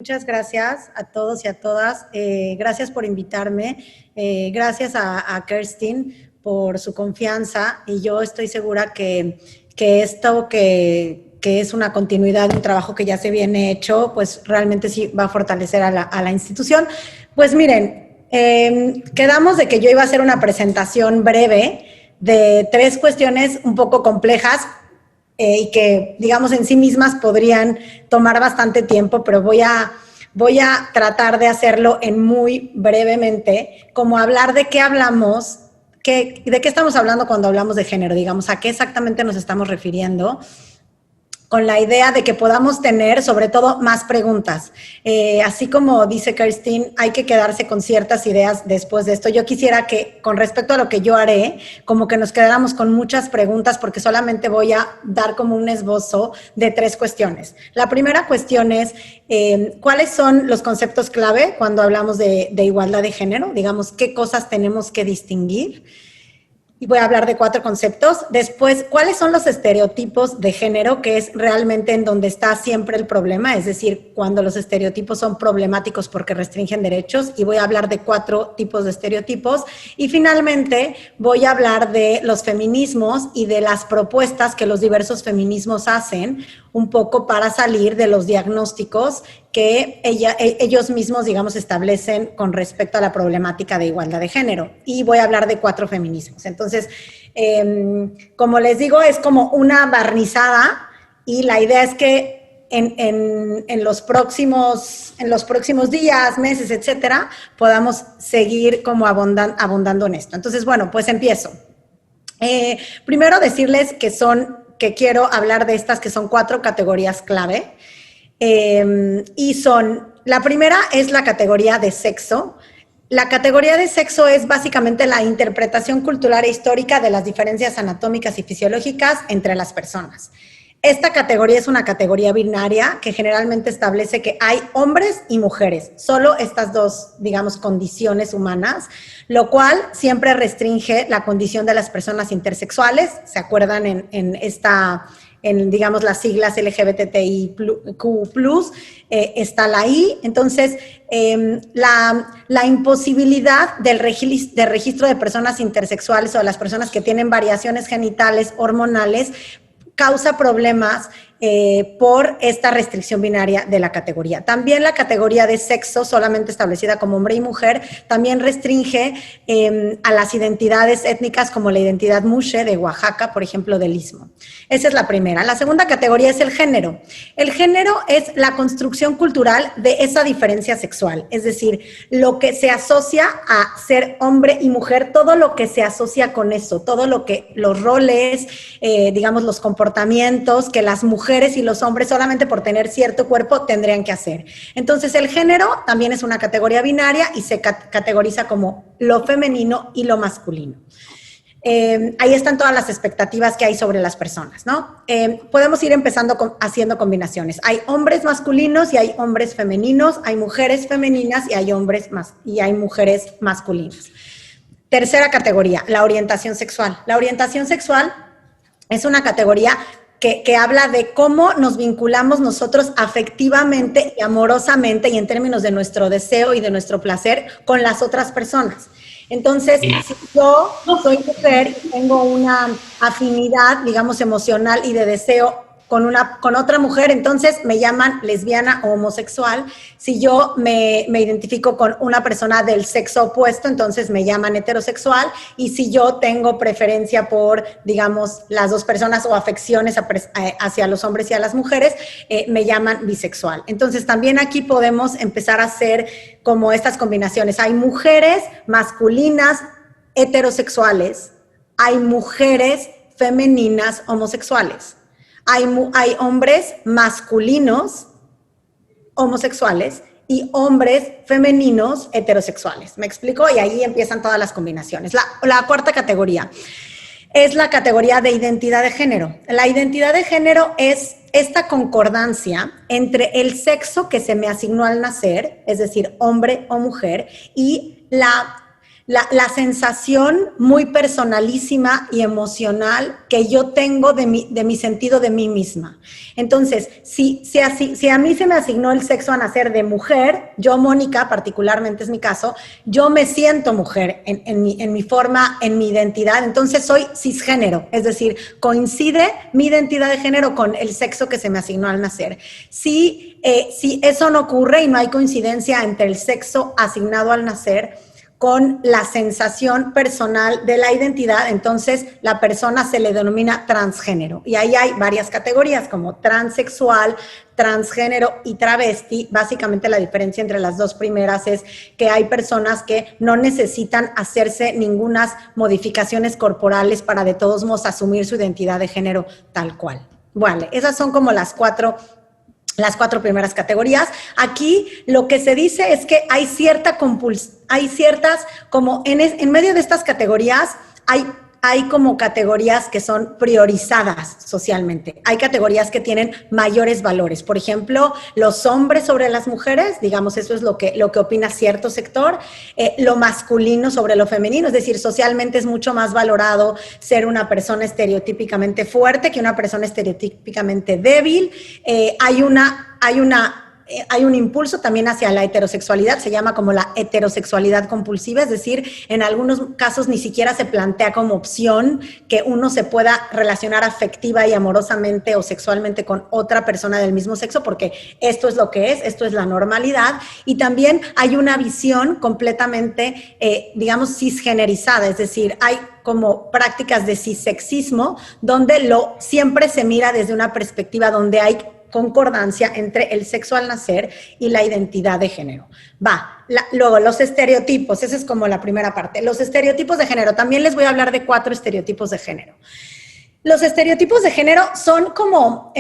Muchas gracias a todos y a todas. Gracias por invitarme. Gracias a Kerstin por su confianza. Y yo estoy segura que esto que es una continuidad de un trabajo que ya se viene hecho, pues realmente sí va a fortalecer a la institución. Pues miren, quedamos de que yo iba a hacer una presentación breve de 3 cuestiones un poco complejas, y que, digamos, en sí mismas podrían tomar bastante tiempo, pero voy a tratar de hacerlo en muy brevemente, como hablar de qué hablamos, de qué estamos hablando cuando hablamos de género, digamos, a qué exactamente nos estamos refiriendo, con la idea de que podamos tener, sobre todo, más preguntas. Así como dice Kerstin, hay que quedarse con ciertas ideas después de esto. Yo quisiera que, con respecto a lo que yo haré, como que nos quedáramos con muchas preguntas, porque solamente voy a dar como un esbozo de 3 cuestiones. La primera cuestión es, ¿cuáles son los conceptos clave cuando hablamos de igualdad de género? Digamos, ¿qué cosas tenemos que distinguir? Y voy a hablar de 4 conceptos. Después, ¿cuáles son los estereotipos de género? Que es realmente en donde está siempre el problema, es decir, cuando los estereotipos son problemáticos porque restringen derechos. Y voy a hablar de 4 tipos de estereotipos. Y finalmente, voy a hablar de los feminismos y de las propuestas que los diversos feminismos hacen, un poco para salir de los diagnósticos que ellos mismos, digamos, establecen con respecto a la problemática de igualdad de género. Y voy a hablar de 4 feminismos. Entonces, como les digo, es como una barnizada y la idea es que en los próximos días, meses, etcétera, podamos seguir como abundando en esto. Entonces, bueno, pues empiezo. Primero decirles que quiero hablar de estas que son 4 categorías clave. Y son, la primera es la categoría de sexo. La categoría de sexo es básicamente la interpretación cultural e histórica de las diferencias anatómicas y fisiológicas entre las personas. Esta categoría es una categoría binaria que generalmente establece que hay hombres y mujeres, solo estas 2, digamos, condiciones humanas, lo cual siempre restringe la condición de las personas intersexuales. ¿Se acuerdan en digamos, las siglas LGBTIQ+, está la I? Entonces, la imposibilidad de registro de personas intersexuales o de las personas que tienen variaciones genitales hormonales causa problemas por esta restricción binaria de la categoría. También la categoría de sexo, solamente establecida como hombre y mujer, también restringe a las identidades étnicas como la identidad Mushe de Oaxaca, por ejemplo, del Istmo. Esa es la primera. La segunda categoría es el género. El género es la construcción cultural de esa diferencia sexual, es decir, lo que se asocia a ser hombre y mujer, todo lo que se asocia con eso, todo lo que los roles, digamos, los comportamientos que las mujeres y los hombres solamente por tener cierto cuerpo tendrían que hacer. Entonces el género también es una categoría binaria y se categoriza como lo femenino y lo masculino. Ahí están todas las expectativas que hay sobre las personas, ¿no? Podemos ir empezando haciendo combinaciones. Hay hombres masculinos y hay hombres femeninos, hay mujeres femeninas y hay mujeres masculinas. Tercera categoría, la orientación sexual. La orientación sexual es una categoría que habla de cómo nos vinculamos nosotros afectivamente y amorosamente y en términos de nuestro deseo y de nuestro placer con las otras personas. Entonces, si yo soy mujer y tengo una afinidad, digamos, emocional y de deseo con otra mujer, entonces me llaman lesbiana o homosexual. Si yo me identifico con una persona del sexo opuesto, entonces me llaman heterosexual. Y si yo tengo preferencia por, digamos, las 2 personas o afecciones hacia los hombres y a las mujeres, me llaman bisexual. Entonces también aquí podemos empezar a hacer como estas combinaciones. Hay mujeres masculinas heterosexuales, hay mujeres femeninas homosexuales. Hay hombres masculinos homosexuales y hombres femeninos heterosexuales. ¿Me explico? Y ahí empiezan todas las combinaciones. La cuarta categoría es la categoría de identidad de género. La identidad de género es esta concordancia entre el sexo que se me asignó al nacer, es decir, hombre o mujer, y la sensación muy personalísima y emocional que yo tengo de mi sentido de mí misma. Entonces, si a mí se me asignó el sexo a nacer de mujer, yo, Mónica, particularmente es mi caso, yo me siento mujer en mi forma, en mi identidad, entonces soy cisgénero, es decir, coincide mi identidad de género con el sexo que se me asignó al nacer. Si eso no ocurre y no hay coincidencia entre el sexo asignado al nacer con la sensación personal de la identidad, entonces la persona se le denomina transgénero. Y ahí hay varias categorías como transexual, transgénero y travesti. Básicamente la diferencia entre las dos primeras es que hay personas que no necesitan hacerse ninguna modificaciones corporales para de todos modos asumir su identidad de género tal cual. Vale, esas son como las cuatro primeras categorías. Aquí lo que se dice es que hay ciertas, como en medio de estas categorías, hay como categorías que son priorizadas socialmente. Hay categorías que tienen mayores valores. Por ejemplo, los hombres sobre las mujeres, digamos, eso es lo que opina cierto sector. Lo masculino sobre lo femenino, es decir, socialmente es mucho más valorado ser una persona estereotípicamente fuerte que una persona estereotípicamente débil. Hay un impulso también hacia la heterosexualidad, se llama como la heterosexualidad compulsiva, es decir, en algunos casos ni siquiera se plantea como opción que uno se pueda relacionar afectiva y amorosamente o sexualmente con otra persona del mismo sexo, porque esto es lo que es, esto es la normalidad. Y también hay una visión completamente, digamos, cisgenerizada, es decir, hay como prácticas de cisexismo, donde siempre se mira desde una perspectiva donde hay concordancia entre el sexo al nacer y la identidad de género. Luego, los estereotipos, esa es como la primera parte. Los estereotipos de género, también les voy a hablar de 4 estereotipos de género. Los estereotipos de género son como,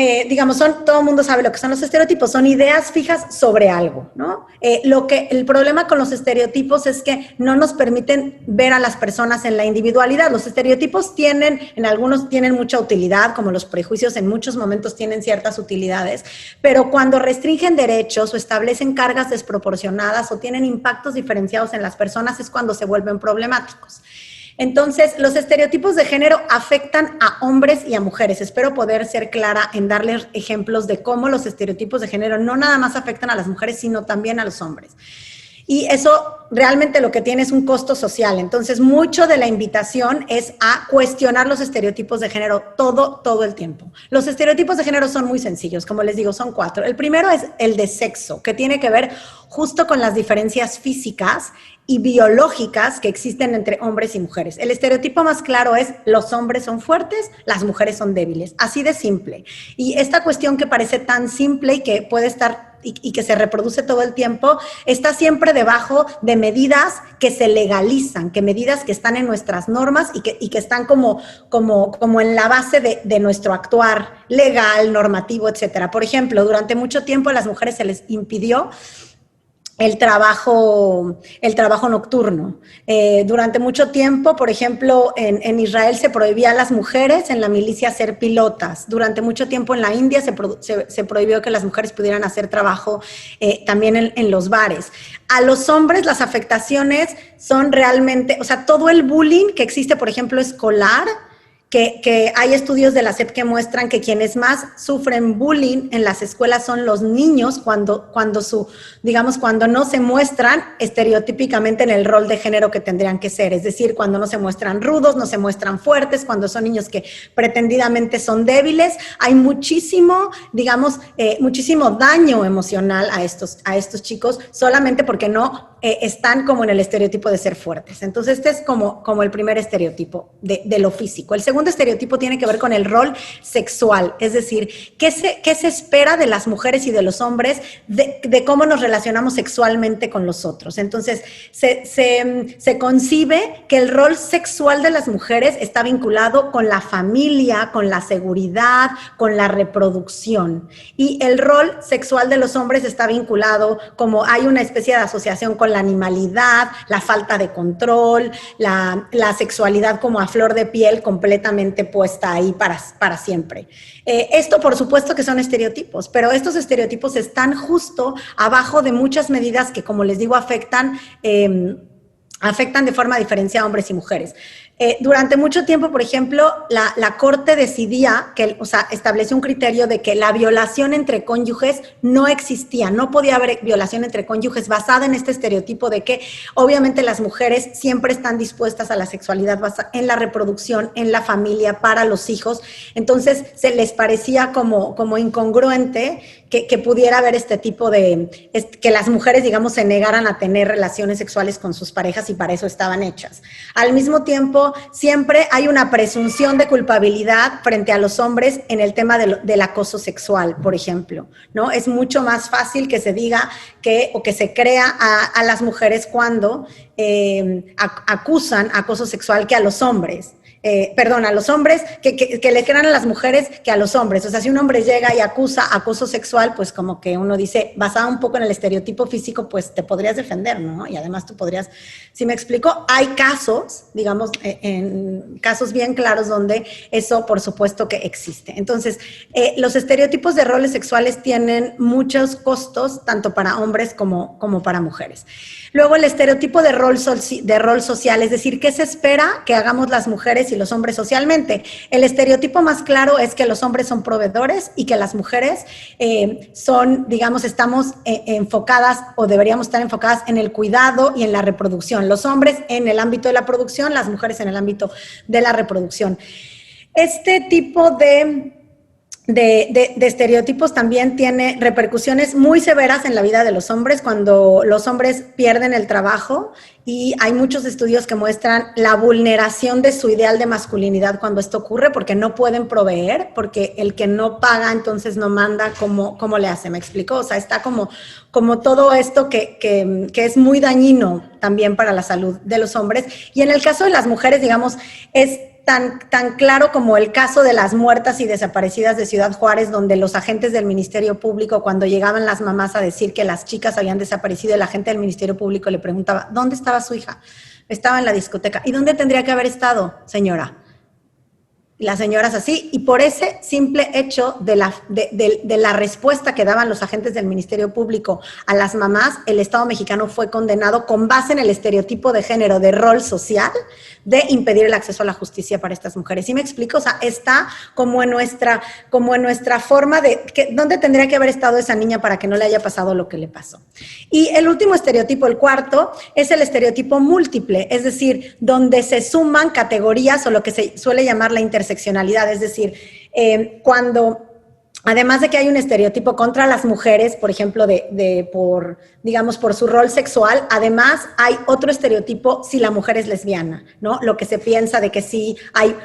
todo el mundo sabe lo que son los estereotipos, son ideas fijas sobre algo, ¿no? El problema con los estereotipos es que no nos permiten ver a las personas en la individualidad. Los estereotipos en algunos tienen mucha utilidad, como los prejuicios en muchos momentos tienen ciertas utilidades, pero cuando restringen derechos o establecen cargas desproporcionadas o tienen impactos diferenciados en las personas es cuando se vuelven problemáticos. Entonces, los estereotipos de género afectan a hombres y a mujeres. Espero poder ser clara en darles ejemplos de cómo los estereotipos de género no nada más afectan a las mujeres, sino también a los hombres. Y eso realmente lo que tiene es un costo social. Entonces, mucho de la invitación es a cuestionar los estereotipos de género todo el tiempo. Los estereotipos de género son muy sencillos, como les digo, son 4. El primero es el de sexo, que tiene que ver justo con las diferencias físicas y biológicas que existen entre hombres y mujeres. El estereotipo más claro es los hombres son fuertes, las mujeres son débiles. Así de simple. Y esta cuestión que parece tan simple y que puede estar y que se reproduce todo el tiempo, está siempre debajo de medidas que se legalizan, que medidas que están en nuestras normas y que están como en la base de nuestro actuar legal, normativo, etcétera. Por ejemplo, durante mucho tiempo a las mujeres se les impidió el trabajo nocturno. Durante mucho tiempo, por ejemplo, en Israel se prohibía a las mujeres en la milicia ser pilotas. Durante mucho tiempo en la India se prohibió que las mujeres pudieran hacer trabajo también en los bares. A los hombres las afectaciones son realmente, o sea, todo el bullying que existe, por ejemplo, escolar, que hay estudios de la SEP que muestran que quienes más sufren bullying en las escuelas son los niños cuando no se muestran estereotípicamente en el rol de género que tendrían que ser, es decir, cuando no se muestran rudos, no se muestran fuertes, cuando son niños que pretendidamente son débiles, hay muchísimo daño emocional a estos chicos solamente porque no están como en el estereotipo de ser fuertes. Entonces, este es como el primer estereotipo de lo físico. El segundo estereotipo tiene que ver con el rol sexual, es decir, ¿qué se espera de las mujeres y de los hombres de cómo nos relacionamos sexualmente con los otros? Entonces, se concibe que el rol sexual de las mujeres está vinculado con la familia, con la seguridad, con la reproducción. Y el rol sexual de los hombres está vinculado, como hay una especie de asociación con la animalidad, la falta de control, la sexualidad como a flor de piel completamente puesta ahí para siempre. Esto por supuesto que son estereotipos, pero estos estereotipos están justo abajo de muchas medidas que, como les digo, afectan afectan de forma diferenciada a hombres y mujeres. Durante mucho tiempo, por ejemplo, la Corte decidía, o sea, estableció un criterio de que la violación entre cónyuges no existía, no podía haber violación entre cónyuges basada en este estereotipo de que obviamente las mujeres siempre están dispuestas a la sexualidad basada en la reproducción, en la familia, para los hijos. Entonces, se les parecía como incongruente que pudiera haber este tipo de, que las mujeres, digamos, se negaran a tener relaciones sexuales con sus parejas y para eso estaban hechas. Al mismo tiempo, siempre hay una presunción de culpabilidad frente a los hombres en el tema del acoso sexual, por ejemplo, ¿no? Es mucho más fácil que se diga o que se crea a las mujeres cuando acusan acoso sexual que a los hombres. A los hombres, que le crean a las mujeres que a los hombres. O sea, si un hombre llega y acusa acoso sexual, pues como que uno dice, basado un poco en el estereotipo físico, pues te podrías defender, ¿no? Y además tú podrías, si me explico, hay casos, digamos, en casos bien claros donde eso, por supuesto, que existe. Entonces, los estereotipos de roles sexuales tienen muchos costos, tanto para hombres como para mujeres. Luego, el estereotipo de rol social, es decir, ¿qué se espera que hagamos las mujeres y los hombres socialmente? El estereotipo más claro es que los hombres son proveedores y que las mujeres estamos enfocadas o deberíamos estar enfocadas en el cuidado y en la reproducción. Los hombres en el ámbito de la producción, las mujeres en el ámbito de la reproducción. Este tipo de estereotipos también tiene repercusiones muy severas en la vida de los hombres cuando los hombres pierden el trabajo, y hay muchos estudios que muestran la vulneración de su ideal de masculinidad cuando esto ocurre, porque no pueden proveer, porque el que no paga entonces no manda. ¿Cómo le hace? ¿Me explico? O sea, está como todo esto que es muy dañino también para la salud de los hombres. Y en el caso de las mujeres, digamos, es tan claro como el caso de las muertas y desaparecidas de Ciudad Juárez, donde los agentes del Ministerio Público, cuando llegaban las mamás a decir que las chicas habían desaparecido, el agente del Ministerio Público le preguntaba, ¿dónde estaba su hija? Estaba en la discoteca. ¿Y dónde tendría que haber estado, señora? Y las señoras así, y por ese simple hecho de la respuesta que daban los agentes del Ministerio Público a las mamás, el Estado mexicano fue condenado con base en el estereotipo de género, de rol social, de impedir el acceso a la justicia para estas mujeres. ¿Sí me explico? O sea, está como en nuestra forma de dónde tendría que haber estado esa niña para que no le haya pasado lo que le pasó. Y el último estereotipo, el cuarto, es el estereotipo múltiple, es decir, donde se suman categorías o lo que se suele llamar la interseccionalidad, es decir, cuando, además de que hay un estereotipo contra las mujeres, por ejemplo, por su rol sexual, además hay otro estereotipo si la mujer es lesbiana, ¿no? Lo que se piensa de que sí hay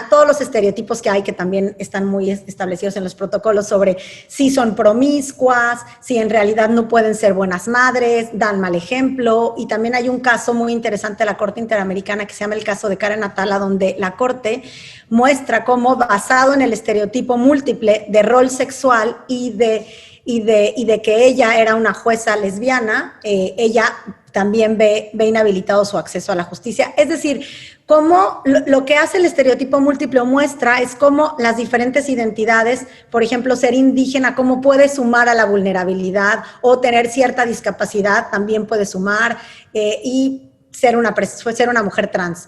todos los estereotipos que hay, que también están muy establecidos en los protocolos sobre si son promiscuas, si en realidad no pueden ser buenas madres, dan mal ejemplo. Y también hay un caso muy interesante de la Corte Interamericana que se llama el caso de Karen Atala, donde la Corte muestra cómo, basado en el estereotipo múltiple de rol sexual y de que ella era una jueza lesbiana, ella también ve inhabilitado su acceso a la justicia. Es decir, cómo lo que hace el estereotipo múltiple muestra es cómo las diferentes identidades, por ejemplo, ser indígena, cómo puede sumar a la vulnerabilidad, o tener cierta discapacidad también puede sumar, y ser una mujer trans,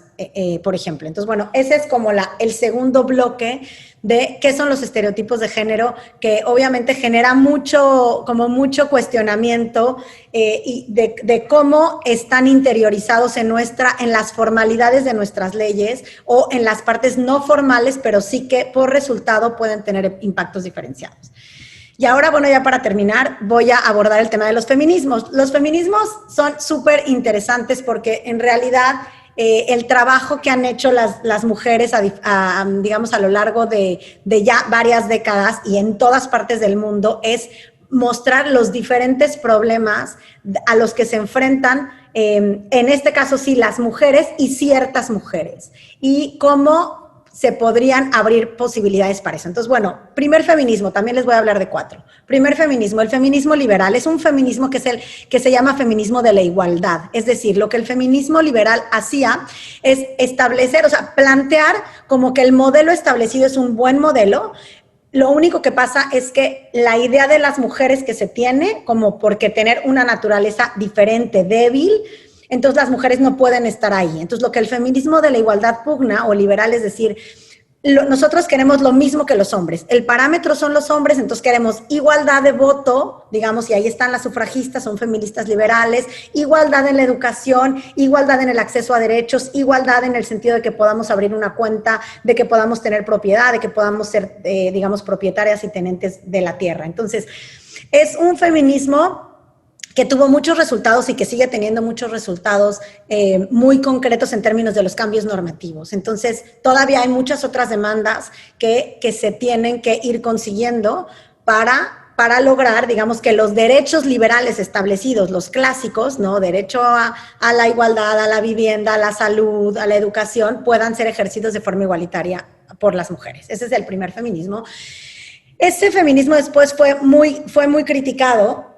por ejemplo. Entonces, bueno, ese es como el segundo bloque de qué son los estereotipos de género, que obviamente genera mucho cuestionamiento y de cómo están interiorizados en las formalidades de nuestras leyes o en las partes no formales, pero sí que por resultado pueden tener impactos diferenciados. Y ahora, bueno, ya para terminar, voy a abordar el tema de los feminismos. Los feminismos son súper interesantes porque en realidad el trabajo que han hecho las mujeres, digamos, a lo largo de ya varias décadas y en todas partes del mundo, es mostrar los diferentes problemas a los que se enfrentan, en este caso sí, las mujeres y ciertas mujeres, y cómo se podrían abrir posibilidades para eso. Entonces, bueno, primer feminismo, también les voy a hablar de 4. Primer feminismo, el feminismo liberal, es un feminismo que se llama feminismo de la igualdad. Es decir, lo que el feminismo liberal hacía es establecer, o sea, plantear como que el modelo establecido es un buen modelo. Lo único que pasa es que la idea de las mujeres que se tiene, como porque tener una naturaleza diferente, débil, entonces las mujeres no pueden estar ahí. Entonces lo que el feminismo de la igualdad pugna o liberal es decir, nosotros queremos lo mismo que los hombres. El parámetro son los hombres, entonces queremos igualdad de voto, digamos, y ahí están las sufragistas, son feministas liberales, igualdad en la educación, igualdad en el acceso a derechos, igualdad en el sentido de que podamos abrir una cuenta, de que podamos tener propiedad, de que podamos ser, digamos, propietarias y tenentes de la tierra. Entonces, es un feminismo que tuvo muchos resultados y que sigue teniendo muchos resultados muy concretos en términos de los cambios normativos. Entonces, todavía hay muchas otras demandas que se tienen que ir consiguiendo para lograr, digamos, que los derechos liberales establecidos, los clásicos, ¿no? Derecho a la igualdad, a la vivienda, a la salud, a la educación, puedan ser ejercidos de forma igualitaria por las mujeres. Ese es el primer feminismo. Ese feminismo después fue muy criticado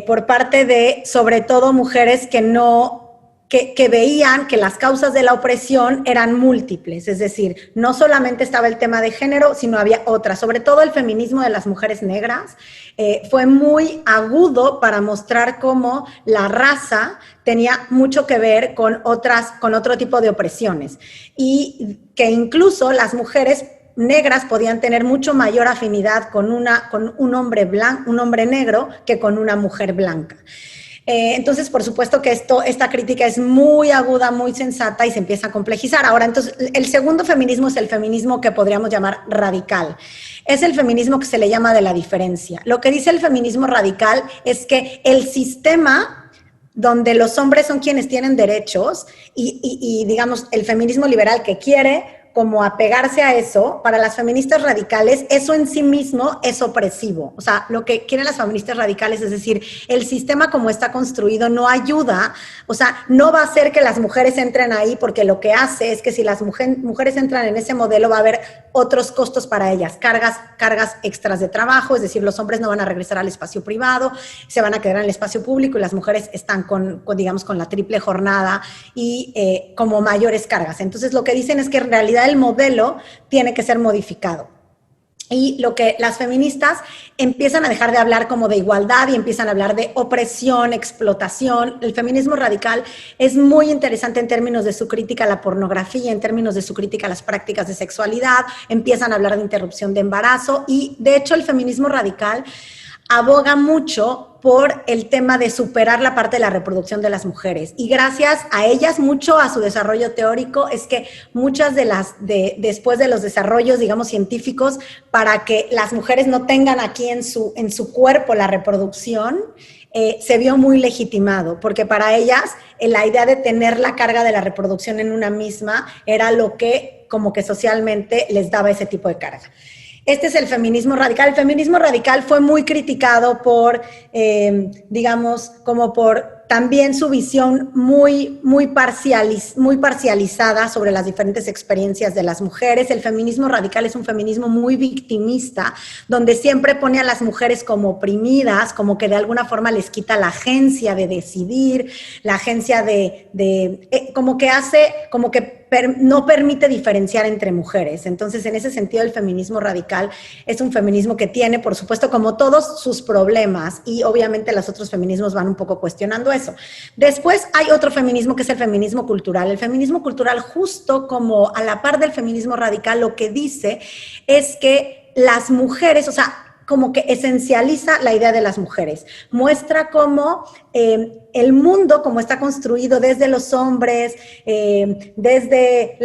por parte de, sobre todo, mujeres que veían que las causas de la opresión eran múltiples, es decir, no solamente estaba el tema de género, sino había otras. Sobre todo el feminismo de las mujeres negras fue muy agudo para mostrar cómo la raza tenía mucho que ver con otro tipo de opresiones y que incluso las mujeres negras podían tener mucho mayor afinidad con un hombre blanco, un hombre negro, que con una mujer blanca. Entonces, por supuesto que esta crítica es muy aguda, muy sensata y se empieza a complejizar. Ahora, entonces, el segundo feminismo es el feminismo que podríamos llamar radical. Es el feminismo que se le llama de la diferencia. Lo que dice el feminismo radical es que el sistema donde los hombres son quienes tienen derechos y digamos, el feminismo liberal que quiere como apegarse a eso, para las feministas radicales, eso en sí mismo es opresivo. O sea, lo que quieren las feministas radicales es decir, el sistema como está construido no ayuda, o sea, no va a hacer que las mujeres entren ahí, porque lo que hace es que si las mujeres entran en ese modelo va a haber otros costos para ellas, cargas extras de trabajo, es decir, los hombres no van a regresar al espacio privado, se van a quedar en el espacio público y las mujeres están digamos, con la triple jornada y como mayores cargas. Entonces, lo que dicen es que en realidad el modelo tiene que ser modificado. Y lo que las feministas empiezan a dejar de hablar como de igualdad y empiezan a hablar de opresión, explotación. El feminismo radical es muy interesante en términos de su crítica a la pornografía, en términos de su crítica a las prácticas de sexualidad, empiezan a hablar de interrupción de embarazo y, de hecho, el feminismo radical aboga mucho por el tema de superar la parte de la reproducción de las mujeres. Y gracias a ellas, mucho a su desarrollo teórico, es que muchas después de los desarrollos, digamos, científicos, para que las mujeres no tengan aquí en su cuerpo la reproducción, se vio muy legitimado, porque para ellas la idea de tener la carga de la reproducción en una misma era lo que como que socialmente les daba ese tipo de carga. Este es el feminismo radical. El feminismo radical fue muy criticado por, digamos, como por también su visión muy parcializada sobre las diferentes experiencias de las mujeres. El feminismo radical es un feminismo muy victimista, donde siempre pone a las mujeres como oprimidas, como que de alguna forma les quita la agencia de decidir, la agencia como que no permite diferenciar entre mujeres. Entonces, en ese sentido, el feminismo radical es un feminismo que tiene, por supuesto, como todos sus problemas, y obviamente los otros feminismos van un poco cuestionando eso. Después hay otro feminismo que es el feminismo cultural. El feminismo cultural, justo como a la par del feminismo radical, lo que dice es que las mujeres, o sea, como que esencializa la idea de las mujeres, muestra cómo el mundo, como está construido desde los hombres, desde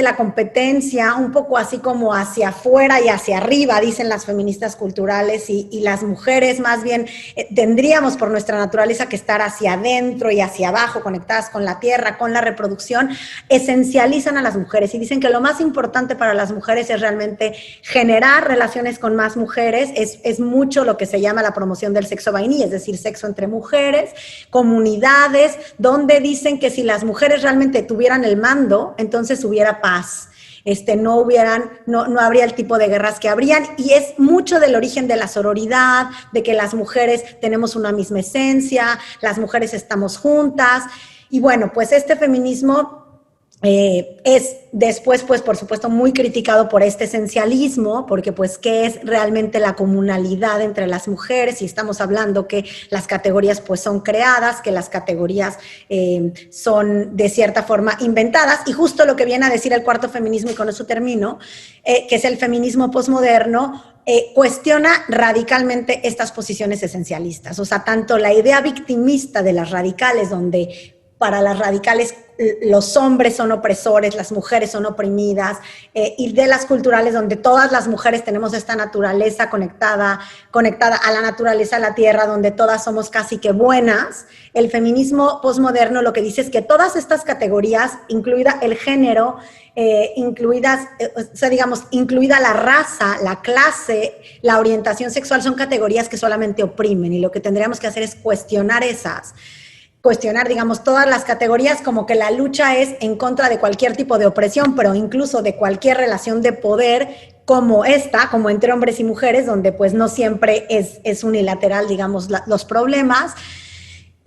la competencia, un poco así como hacia afuera y hacia arriba, dicen las feministas culturales, y las mujeres más bien tendríamos por nuestra naturaleza que estar hacia adentro y hacia abajo, conectadas con la tierra, con la reproducción, esencializan a las mujeres y dicen que lo más importante para las mujeres es realmente generar relaciones con más mujeres, es mucho lo que se llama la promoción del sexo vainilla, es decir, sexo entre mujeres, comunidades, donde dicen que si las mujeres realmente tuvieran el mando, entonces hubiera paz. No habría el tipo de guerras que habrían, y es mucho del origen de la sororidad, de que las mujeres tenemos una misma esencia, las mujeres estamos juntas, y bueno, pues este feminismo Es después, pues, por supuesto, muy criticado por este esencialismo, porque, pues, ¿qué es realmente la comunalidad entre las mujeres? Y estamos hablando que las categorías, pues, son creadas, que las categorías son, de cierta forma, inventadas, y justo lo que viene a decir el cuarto feminismo, y con eso termino, que es el feminismo posmoderno, cuestiona radicalmente estas posiciones esencialistas. O sea, tanto la idea victimista de las radicales, donde para las radicales los hombres son opresores, las mujeres son oprimidas, y de las culturales donde todas las mujeres tenemos esta naturaleza conectada a la naturaleza, a la tierra, donde todas somos casi que buenas. El feminismo posmoderno lo que dice es que todas estas categorías, incluida el género, incluida la raza, la clase, la orientación sexual, son categorías que solamente oprimen, y lo que tendríamos que hacer es cuestionar, digamos, todas las categorías, como que la lucha es en contra de cualquier tipo de opresión, pero incluso de cualquier relación de poder como esta, como entre hombres y mujeres, donde pues no siempre es unilateral, digamos, los problemas.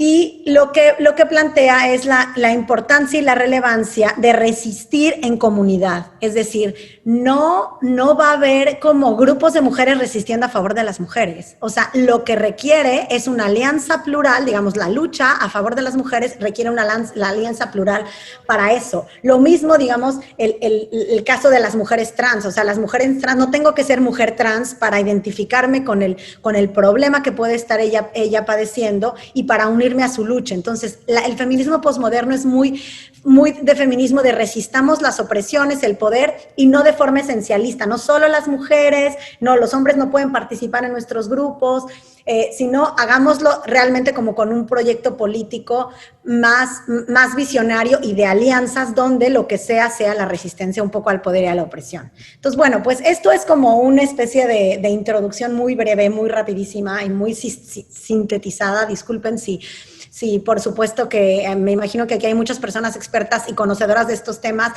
Y lo que plantea es la importancia y la relevancia de resistir en comunidad. Es decir, no va a haber como grupos de mujeres resistiendo a favor de las mujeres. O sea, lo que requiere es una alianza plural, digamos, la lucha a favor de las mujeres requiere la alianza plural para eso. Lo mismo, digamos, el caso de las mujeres trans. O sea, las mujeres trans, no tengo que ser mujer trans para identificarme con el problema que puede estar ella padeciendo y para unirme a su lucha. Entonces, el feminismo posmoderno es muy de feminismo de resistamos las opresiones, el poder, y no de forma esencialista. No solo las mujeres, no, los hombres no pueden participar en nuestros grupos, sino hagámoslo realmente como con un proyecto político más visionario y de alianzas donde lo que sea la resistencia un poco al poder y a la opresión. Entonces, bueno, pues esto es como una especie de introducción muy breve, muy rapidísima y muy sintetizada. Disculpen si por supuesto que me imagino que aquí hay muchas personas expertas y conocedoras de estos temas,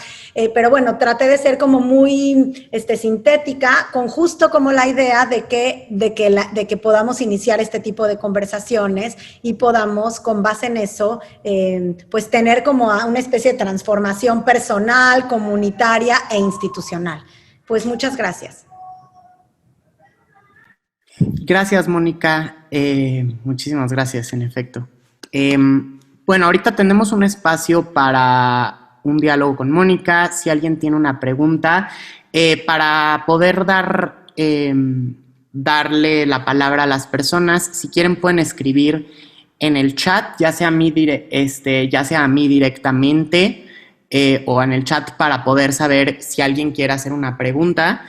pero bueno, traté de ser como muy sintética, con justo como la idea de que podamos iniciar este tipo de conversaciones y podamos, con base en eso, pues tener como una especie de transformación personal, comunitaria e institucional. Pues muchas gracias. Gracias, Mónica. Muchísimas gracias, en efecto. Bueno, ahorita tenemos un espacio para un diálogo con Mónica. Si alguien tiene una pregunta, para poder darle la palabra a las personas, si quieren pueden escribir en el chat, ya sea a mí directamente, o en el chat para poder saber si alguien quiere hacer una pregunta,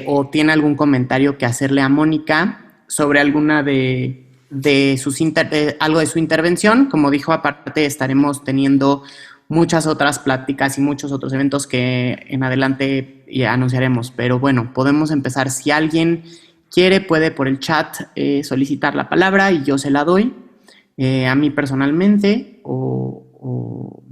o tiene algún comentario que hacerle a Mónica sobre alguna algo de su intervención. Como dijo, aparte estaremos teniendo muchas otras pláticas y muchos otros eventos que en adelante anunciaremos. Pero bueno, podemos empezar. Si alguien quiere, puede por el chat solicitar la palabra y yo se la doy, a mí personalmente o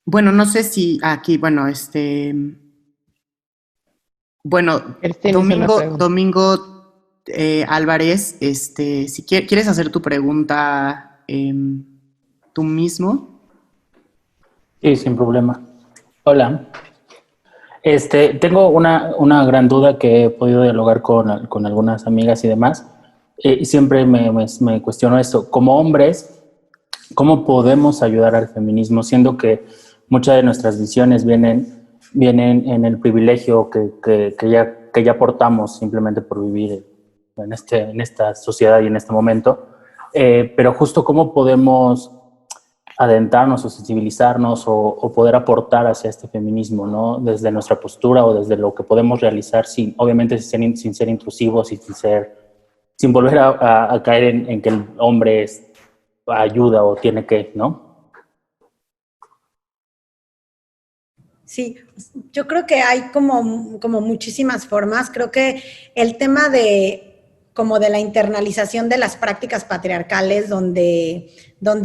bueno, no sé si aquí, bueno, bueno, Domingo Álvarez, si quieres hacer tu pregunta tú mismo. Sí, sin problema. Hola. Tengo una gran duda que he podido dialogar con algunas amigas y demás. Y siempre me cuestiono esto. Como hombres, ¿cómo podemos ayudar al feminismo? Siendo que muchas de nuestras visiones vienen en el privilegio que ya portamos simplemente por vivir en esta sociedad y en este momento. Pero justo cómo podemos adentrarnos o sensibilizarnos o poder aportar hacia este feminismo, ¿no? Desde nuestra postura o desde lo que podemos realizar, obviamente sin ser intrusivos y sin volver a caer en que el hombre ayuda o tiene que, ¿no? Sí, yo creo que hay como muchísimas formas. Creo que el tema de la internalización de las prácticas patriarcales donde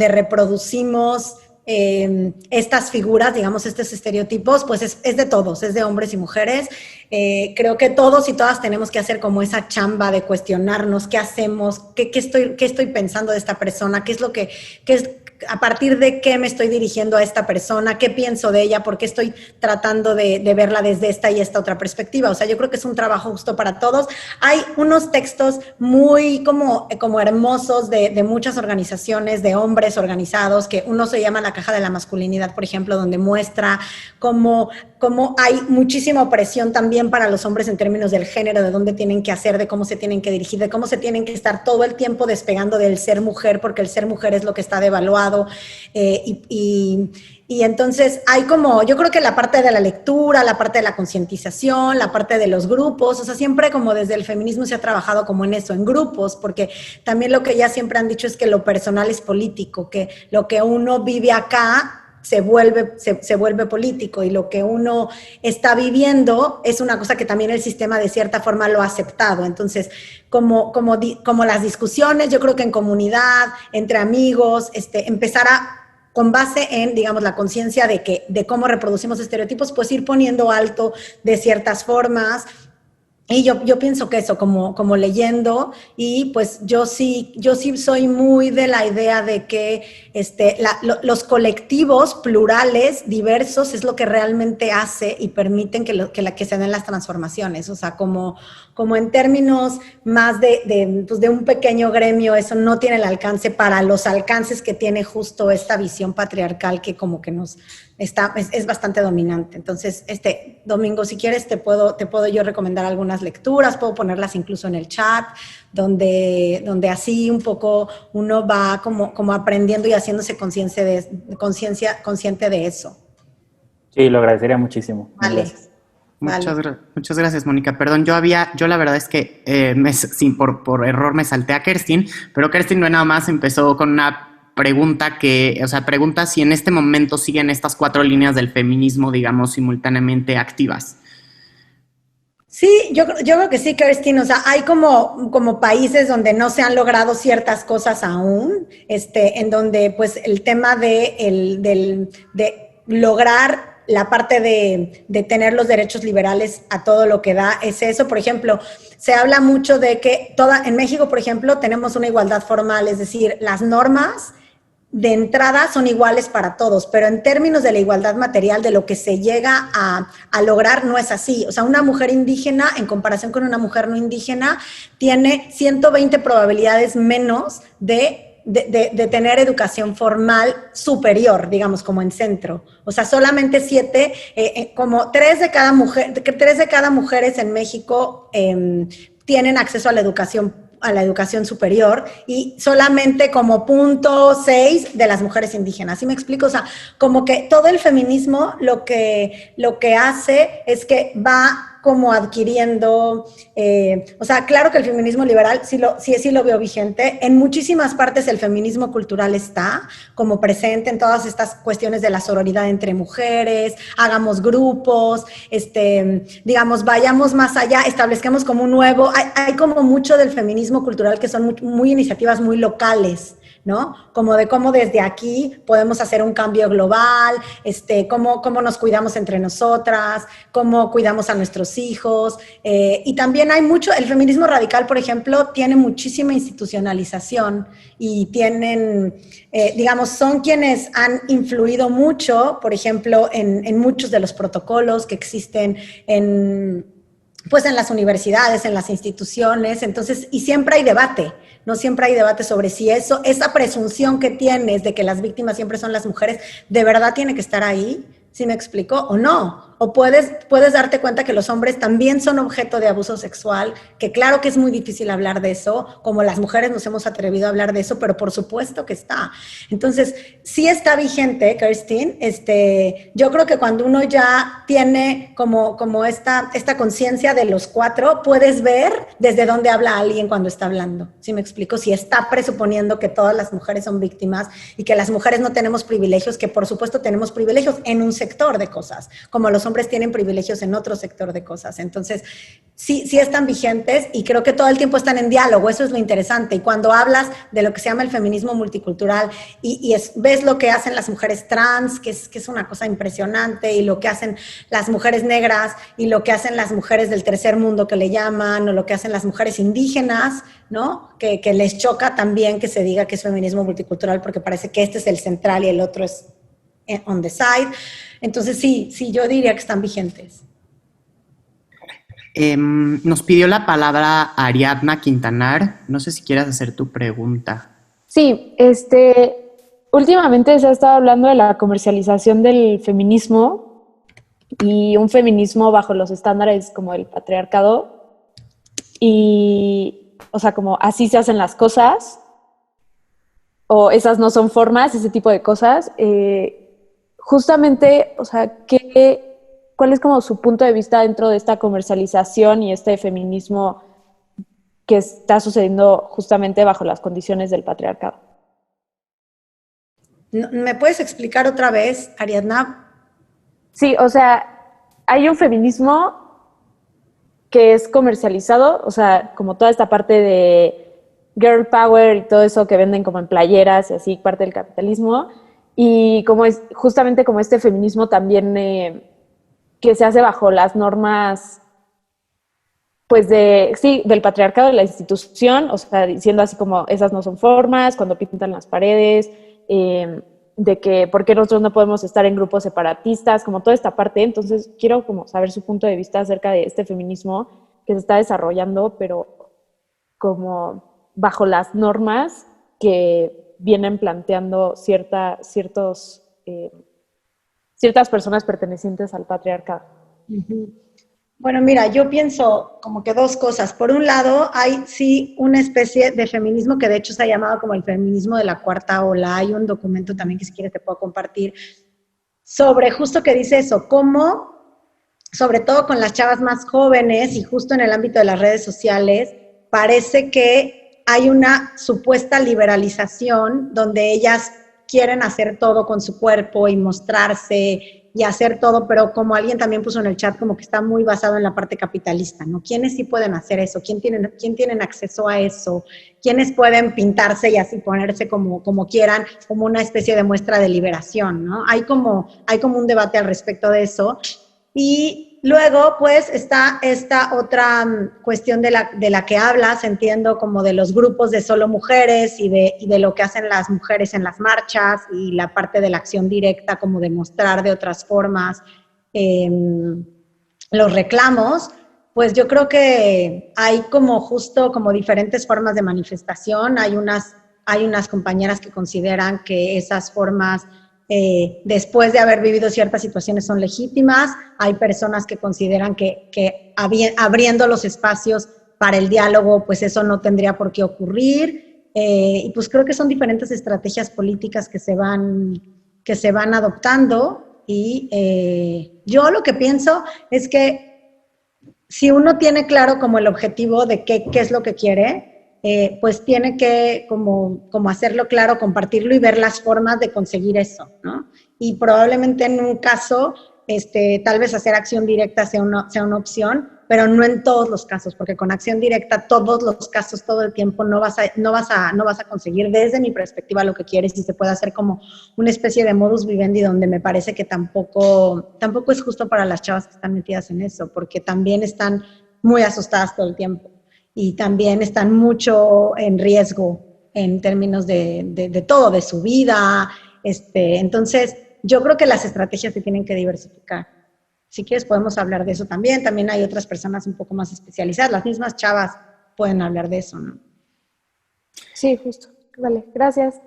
reproducimos estas figuras, digamos, estos estereotipos, pues es de todos, es de hombres y mujeres. Creo que todos y todas tenemos que hacer como esa chamba de cuestionarnos qué hacemos, qué estoy pensando de esta persona, qué es lo que es, a partir de qué me estoy dirigiendo a esta persona, qué pienso de ella, por qué estoy tratando de verla desde esta y esta otra perspectiva. O sea, yo creo que es un trabajo justo para todos. Hay unos textos muy como hermosos de muchas organizaciones, de hombres organizados, que uno se llama La Caja de la Masculinidad, por ejemplo, donde muestra cómo hay muchísima opresión también para los hombres en términos del género, de dónde tienen que hacer, de cómo se tienen que dirigir, de cómo se tienen que estar todo el tiempo despegando del ser mujer, porque el ser mujer es lo que está devaluado. Y entonces hay como, yo creo que la parte de la lectura, la parte de la concientización, la parte de los grupos, o sea, siempre como desde el feminismo se ha trabajado como en eso, en grupos, porque también lo que ya siempre han dicho es que lo personal es político, que lo que uno vive acá se vuelve político, y lo que uno está viviendo es una cosa que también el sistema de cierta forma lo ha aceptado. Entonces, como las discusiones, yo creo que en comunidad, entre amigos, empezar con base en, digamos, la conciencia de cómo reproducimos estereotipos, pues ir poniendo alto de ciertas formas. Y yo pienso que eso, como leyendo, y pues yo sí soy muy de la idea de que los colectivos plurales, diversos, es lo que realmente hace y permiten que se den las transformaciones. O sea, como en términos más de un pequeño gremio, eso no tiene el alcance para los alcances que tiene justo esta visión patriarcal que como que es bastante dominante. Entonces, Domingo, si quieres, te puedo yo recomendar algunas lecturas, puedo ponerlas incluso en el chat, donde así un poco uno va como aprendiendo y haciéndose consciente de eso. Sí, lo agradecería muchísimo. Vale. Gracias. Muchas gracias, Mónica. Perdón, yo la verdad es que por error me salté a Kerstin, pero Kerstin no nada más empezó con una pregunta pregunta si en este momento siguen estas 4 líneas del feminismo, digamos, simultáneamente activas. Sí, yo creo que sí, Kerstin. O sea, hay como países donde no se han logrado ciertas cosas aún, en donde pues el tema de lograr la parte de tener los derechos liberales a todo lo que da es eso. Por ejemplo, se habla mucho de que en México, por ejemplo, tenemos una igualdad formal, es decir, las normas de entrada son iguales para todos, pero en términos de la igualdad material, de lo que se llega a lograr, no es así. O sea, una mujer indígena, en comparación con una mujer no indígena, tiene 120 probabilidades menos de tener educación formal superior, digamos, como en centro. O sea, solamente 7, como 3 de cada mujeres en México tienen acceso a la educación superior, y solamente como 0.6 de las mujeres indígenas. ¿Sí me explico? O sea, como que todo el feminismo lo que hace es que va como adquiriendo, o sea, claro que el feminismo liberal sí lo veo vigente. En muchísimas partes el feminismo cultural está como presente en todas estas cuestiones de la sororidad entre mujeres, hagamos grupos, digamos, vayamos más allá, establezcamos como un nuevo, hay como mucho del feminismo cultural que son muy iniciativas muy locales, ¿no? Como de cómo desde aquí podemos hacer un cambio global, cómo nos cuidamos entre nosotras, cómo cuidamos a nuestros hijos, y también hay mucho, el feminismo radical, por ejemplo, tiene muchísima institucionalización y tienen, digamos, son quienes han influido mucho, por ejemplo, en muchos de los protocolos que existen pues en las universidades, en las instituciones. Entonces, y siempre hay debate, no siempre hay debate sobre si esa presunción que tienes de que las víctimas siempre son las mujeres, ¿de verdad tiene que estar ahí? ¿Sí me explico? ¿O no? O puedes darte cuenta que los hombres también son objeto de abuso sexual, que claro que es muy difícil hablar de eso, como las mujeres nos hemos atrevido a hablar de eso, pero por supuesto que está. Entonces, sí está vigente, Kerstin. Yo creo que cuando uno ya tiene como esta conciencia de los 4, puedes ver desde dónde habla alguien cuando está hablando. ¿Sí me explico? Si está presuponiendo que todas las mujeres son víctimas y que las mujeres no tenemos privilegios, que por supuesto tenemos privilegios en un sector de cosas, como los hombres hombres tienen privilegios en otro sector de cosas. Entonces, sí están vigentes y creo que todo el tiempo están en diálogo, eso es lo interesante. Y cuando hablas de lo que se llama el feminismo multicultural ves lo que hacen las mujeres trans, que es una cosa impresionante, y lo que hacen las mujeres negras, y lo que hacen las mujeres del tercer mundo que le llaman, o lo que hacen las mujeres indígenas, ¿no? Que les choca también que se diga que es feminismo multicultural porque parece que este es el central y el otro es on the side. Entonces sí, yo diría que están vigentes. Nos pidió la palabra Ariadna Quintanar. No sé si quieras hacer tu pregunta. Sí, últimamente se ha estado hablando de la comercialización del feminismo y un feminismo bajo los estándares como el patriarcado y, o sea, como así se hacen las cosas o esas no son formas, ese tipo de cosas. Justamente, o sea, ¿cuál es como su punto de vista dentro de esta comercialización y este feminismo que está sucediendo justamente bajo las condiciones del patriarcado? ¿Me puedes explicar otra vez, Ariadna? Sí, o sea, hay un feminismo que es comercializado, o sea, como toda esta parte de girl power y todo eso que venden como en playeras y así, parte del capitalismo, y como es justamente como este feminismo también que se hace bajo las normas pues del patriarcado de la institución, o sea, diciendo así como esas no son formas, cuando pintan las paredes, de que por qué nosotros no podemos estar en grupos separatistas, como toda esta parte. Entonces quiero como saber su punto de vista acerca de este feminismo que se está desarrollando, pero como bajo las normas que vienen planteando ciertas personas pertenecientes al patriarcado. Uh-huh. Bueno, mira, yo pienso como que dos cosas. Por un lado, hay sí una especie de feminismo que de hecho se ha llamado como el feminismo de la cuarta ola. Hay un documento también que si quieres te puedo compartir sobre justo que dice eso, cómo, sobre todo con las chavas más jóvenes y justo en el ámbito de las redes sociales, parece que hay una supuesta liberalización donde ellas quieren hacer todo con su cuerpo y mostrarse y hacer todo, pero como alguien también puso en el chat, como que está muy basado en la parte capitalista, ¿no? ¿Quiénes sí pueden hacer eso? ¿Quién tienen acceso a eso? ¿Quiénes pueden pintarse y así ponerse como quieran, como una especie de muestra de liberación, ¿no? Hay como un debate al respecto de eso. Y luego, pues, está esta otra cuestión de la que hablas, entiendo, como de los grupos de solo mujeres y de lo que hacen las mujeres en las marchas y la parte de la acción directa, como de mostrar de otras formas los reclamos. Pues yo creo que hay como justo como diferentes formas de manifestación. Hay unas compañeras que consideran que esas formas después de haber vivido ciertas situaciones son legítimas. Hay personas que consideran que abriendo los espacios para el diálogo, pues eso no tendría por qué ocurrir. Y pues creo que son diferentes estrategias políticas que se van adoptando. Y yo lo que pienso es que si uno tiene claro como el objetivo de qué es lo que quiere, pues tiene que como hacerlo claro, compartirlo y ver las formas de conseguir eso, ¿no? Y probablemente en un caso, tal vez hacer acción directa sea una opción, pero no en todos los casos, porque con acción directa todos los casos, todo el tiempo no vas a conseguir desde mi perspectiva lo que quieres y se puede hacer como una especie de modus vivendi donde me parece que tampoco es justo para las chavas que están metidas en eso, porque también están muy asustadas todo el tiempo. Y también están mucho en riesgo en términos de todo, de su vida. Entonces, yo creo que las estrategias se tienen que diversificar. Si quieres podemos hablar de eso también. También hay otras personas un poco más especializadas. Las mismas chavas pueden hablar de eso, ¿no? Sí, justo. Vale, gracias.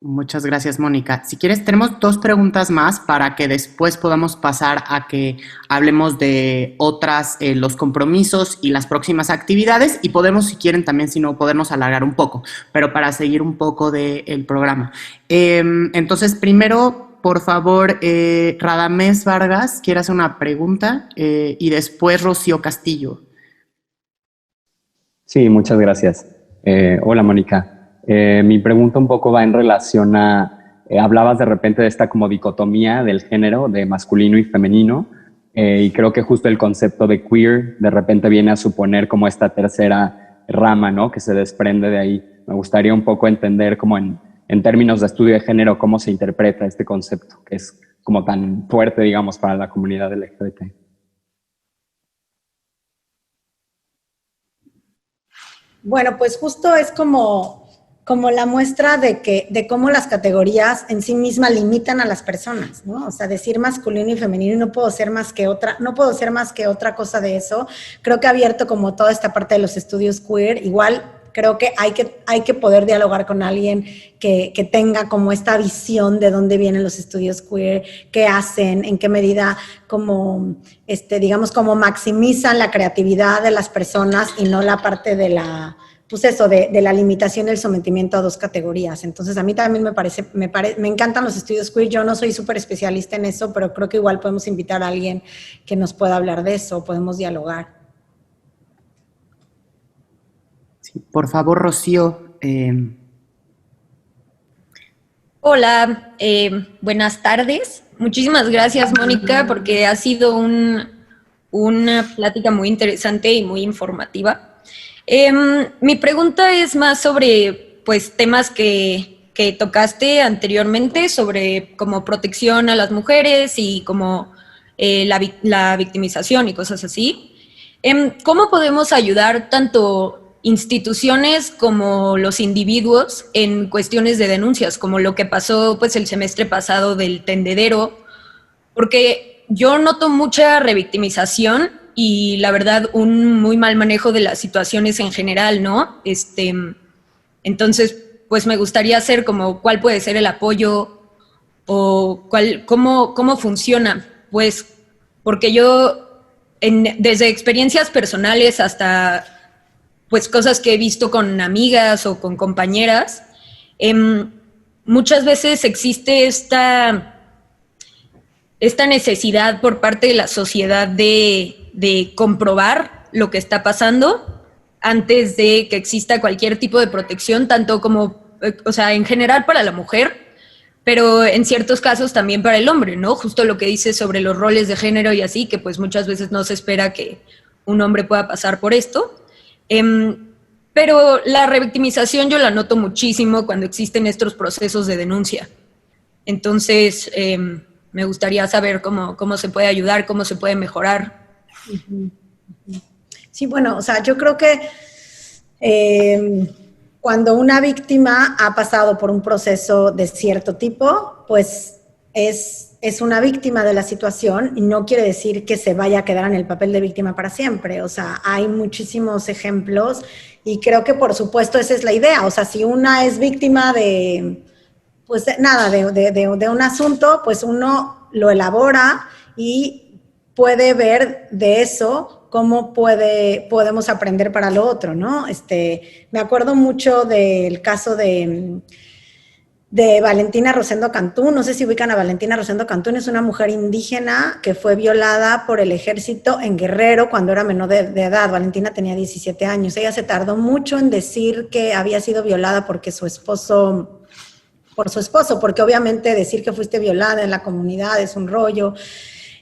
Muchas gracias, Mónica. Si quieres, tenemos 2 preguntas más para que después podamos pasar a que hablemos de otras, los compromisos y las próximas actividades y podemos, si quieren, también, si no, podernos alargar un poco, pero para seguir un poco del programa. Entonces, primero, por favor, Radamés Vargas, quiere hacer una pregunta y después Rocío Castillo. Sí, muchas gracias. Hola, Mónica. Mi pregunta un poco va en relación a, hablabas de repente de esta como dicotomía del género, de masculino y femenino, Y creo que justo el concepto de queer de repente viene a suponer como esta tercera rama, ¿no? Que se desprende de ahí. Me gustaría un poco entender como en términos de estudio de género cómo se interpreta este concepto, que es como tan fuerte, digamos, para la comunidad LGBT. Bueno, pues justo es como la muestra de cómo las categorías en sí mismas limitan a las personas, ¿no? O sea, decir masculino y femenino, no puedo ser más que otra cosa de eso. Creo que ha abierto como toda esta parte de los estudios queer. Igual creo que hay que poder dialogar con alguien que tenga como esta visión de dónde vienen los estudios queer, qué hacen, en qué medida como, digamos, como maximizan la creatividad de las personas y no la parte de la, pues eso, de la limitación del sometimiento a dos categorías. Entonces, a mí también me encantan los estudios queer. Yo no soy súper especialista en eso, pero creo que igual podemos invitar a alguien que nos pueda hablar de eso, podemos dialogar. Sí, por favor, Rocío. Hola, buenas tardes. Muchísimas gracias, Mónica, porque ha sido una plática muy interesante y muy informativa. Mi pregunta es más sobre pues, temas que tocaste anteriormente, sobre como protección a las mujeres y como la victimización y cosas así. ¿Cómo podemos ayudar tanto instituciones como los individuos en cuestiones de denuncias, como lo que pasó pues el semestre pasado del tendedero? Porque yo noto mucha revictimización y la verdad un muy mal manejo de las situaciones en general, ¿no? Entonces, pues me gustaría saber como cuál puede ser el apoyo o cómo funciona, pues, porque yo desde experiencias personales hasta pues cosas que he visto con amigas o con compañeras, muchas veces existe esta necesidad por parte de la sociedad de comprobar lo que está pasando antes de que exista cualquier tipo de protección, tanto como, o sea, en general para la mujer, pero en ciertos casos también para el hombre, ¿no? Justo lo que dice sobre los roles de género y así, que pues muchas veces no se espera que un hombre pueda pasar por esto. Pero la revictimización yo la noto muchísimo cuando existen estos procesos de denuncia. Entonces, me gustaría saber cómo se puede ayudar, cómo se puede mejorar. Sí, bueno, o sea, yo creo que cuando una víctima ha pasado por un proceso de cierto tipo, pues es una víctima de la situación y no quiere decir que se vaya a quedar en el papel de víctima para siempre. O sea, hay muchísimos ejemplos y creo que por supuesto esa es la idea. O sea, si una es víctima de, pues nada, de un asunto, pues uno lo elabora y puede ver de eso cómo podemos aprender para lo otro, ¿no? Me acuerdo mucho del caso de Valentina Rosendo Cantú. No sé si ubican a Valentina Rosendo Cantú. Es una mujer indígena que fue violada por el ejército en Guerrero cuando era menor de edad. Valentina tenía 17 años. Ella se tardó mucho en decir que había sido violada porque por su esposo, porque obviamente decir que fuiste violada en la comunidad es un rollo.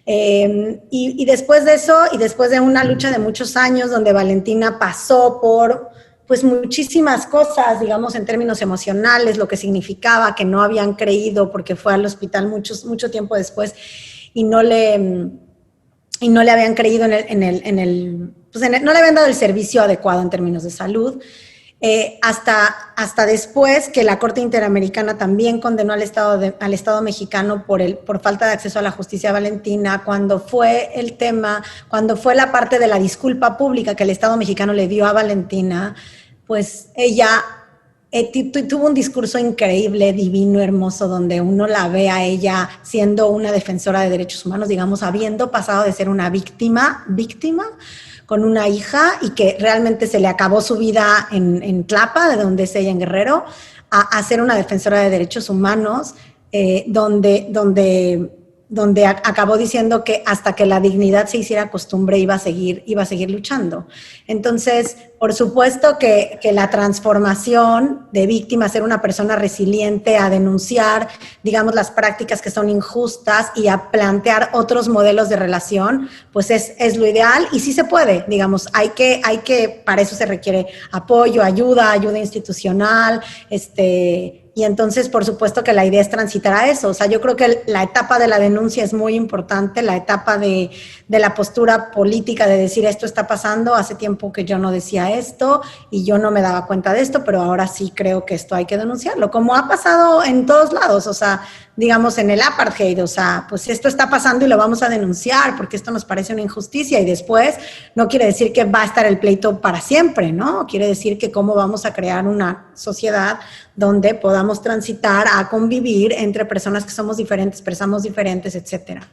Y después de eso, y después de una lucha de muchos años donde Valentina pasó por pues muchísimas cosas, digamos, en términos emocionales, lo que significaba que no habían creído porque fue al hospital mucho tiempo después y no le habían creído no le habían dado el servicio adecuado en términos de salud. Hasta después que la Corte Interamericana también condenó al Estado mexicano por falta de acceso a la justicia a Valentina, cuando fue la parte de la disculpa pública que el Estado mexicano le dio a Valentina, pues ella tuvo un discurso increíble, divino, hermoso, donde uno la ve a ella siendo una defensora de derechos humanos, digamos, habiendo pasado de ser una víctima, con una hija y que realmente se le acabó su vida en Tlapa, de donde es ella en Guerrero, a ser una defensora de derechos humanos, donde donde acabó diciendo que hasta que la dignidad se hiciera costumbre iba a seguir luchando. Entonces, por supuesto que la transformación de víctima, ser una persona resiliente, a denunciar, digamos, las prácticas que son injustas y a plantear otros modelos de relación, pues es lo ideal y sí se puede, digamos, para eso se requiere apoyo, ayuda institucional, y entonces, por supuesto que la idea es transitar a eso. O sea, yo creo que la etapa de la denuncia es muy importante, la etapa de la postura política de decir esto está pasando, hace tiempo que yo no decía esto y yo no me daba cuenta de esto, pero ahora sí creo que esto hay que denunciarlo, como ha pasado en todos lados, o sea, digamos en el apartheid, o sea, pues esto está pasando y lo vamos a denunciar porque esto nos parece una injusticia y después no quiere decir que va a estar el pleito para siempre, ¿no? Quiere decir que cómo vamos a crear una sociedad donde podamos transitar a convivir entre personas que somos diferentes, pensamos diferentes, etcétera.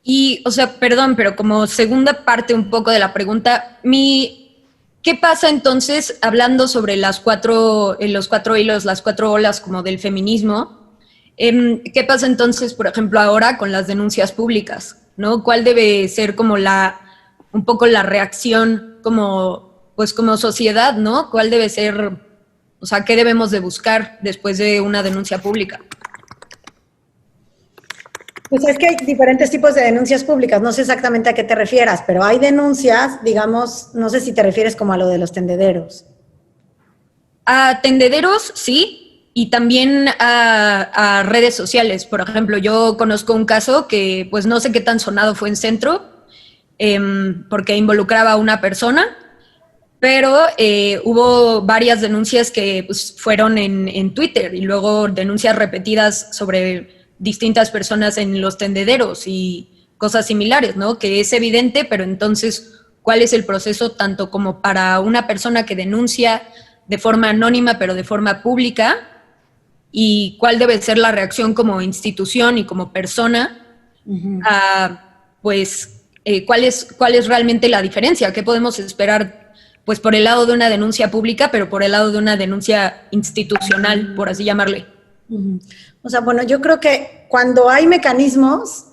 Y, o sea, perdón, pero como segunda parte un poco de la pregunta, ¿qué pasa entonces, hablando sobre los cuatro hilos, las 4 olas como del feminismo? ¿Qué pasa entonces, por ejemplo, ahora con las denuncias públicas, ¿no? ¿Cuál debe ser como un poco la reacción como sociedad, ¿no? ¿Cuál debe ser, o sea, qué debemos de buscar después de una denuncia pública? Pues es que hay diferentes tipos de denuncias públicas, no sé exactamente a qué te refieras, pero hay denuncias, digamos, no sé si te refieres como a lo de los tendederos. A tendederos, sí, y también a redes sociales. Por ejemplo, yo conozco un caso que pues no sé qué tan sonado fue en Centro, porque involucraba a una persona, pero hubo varias denuncias que pues, fueron en Twitter y luego denuncias repetidas sobre distintas personas en los tendederos y cosas similares, ¿no? Que es evidente, pero entonces, ¿cuál es el proceso tanto como para una persona que denuncia de forma anónima, pero de forma pública? ¿Y cuál debe ser la reacción como institución y como persona? ¿Cuál es realmente la diferencia? ¿Qué podemos esperar? Pues por el lado de una denuncia pública, pero por el lado de una denuncia institucional, por así llamarle. O sea, bueno, yo creo que cuando hay mecanismos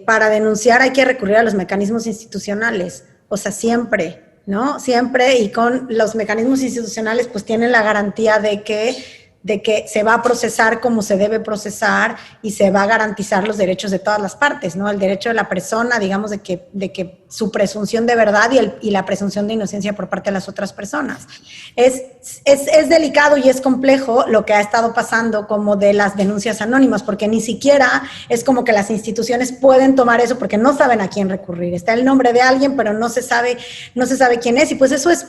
para denunciar hay que recurrir a los mecanismos institucionales, o sea, siempre, ¿no? Siempre, y con los mecanismos institucionales pues tienen la garantía de que se va a procesar como se debe procesar y se va a garantizar los derechos de todas las partes, ¿no? El derecho de la persona, digamos, de que su presunción de verdad y la presunción de inocencia por parte de las otras personas. Es delicado y es complejo lo que ha estado pasando como de las denuncias anónimas, porque ni siquiera es como que las instituciones pueden tomar eso porque no saben a quién recurrir. Está el nombre de alguien, pero no se sabe quién es, y pues eso es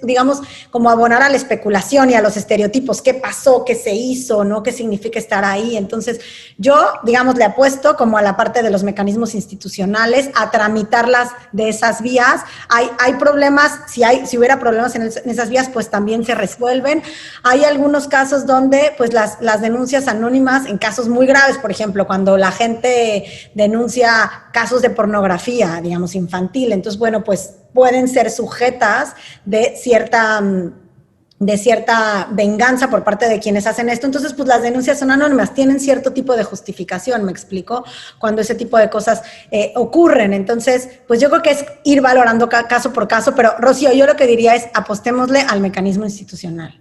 digamos, como abonar a la especulación y a los estereotipos. ¿Qué pasó? ¿Qué se hizo? ¿No? ¿Qué significa estar ahí? Entonces, yo, digamos, le apuesto como a la parte de los mecanismos institucionales, a tramitarlas de esas vías. Hay problemas, si hubiera problemas en esas vías, pues también se resuelven. Hay algunos casos donde, pues, las denuncias anónimas, en casos muy graves, por ejemplo, cuando la gente denuncia casos de pornografía, digamos, infantil, entonces, bueno, pues, pueden ser sujetas de cierta venganza por parte de quienes hacen esto. Entonces, pues las denuncias son anónimas, tienen cierto tipo de justificación, ¿me explico? Cuando ese tipo de cosas ocurren. Entonces, pues yo creo que es ir valorando caso por caso, pero Rocío, yo lo que diría es apostémosle al mecanismo institucional.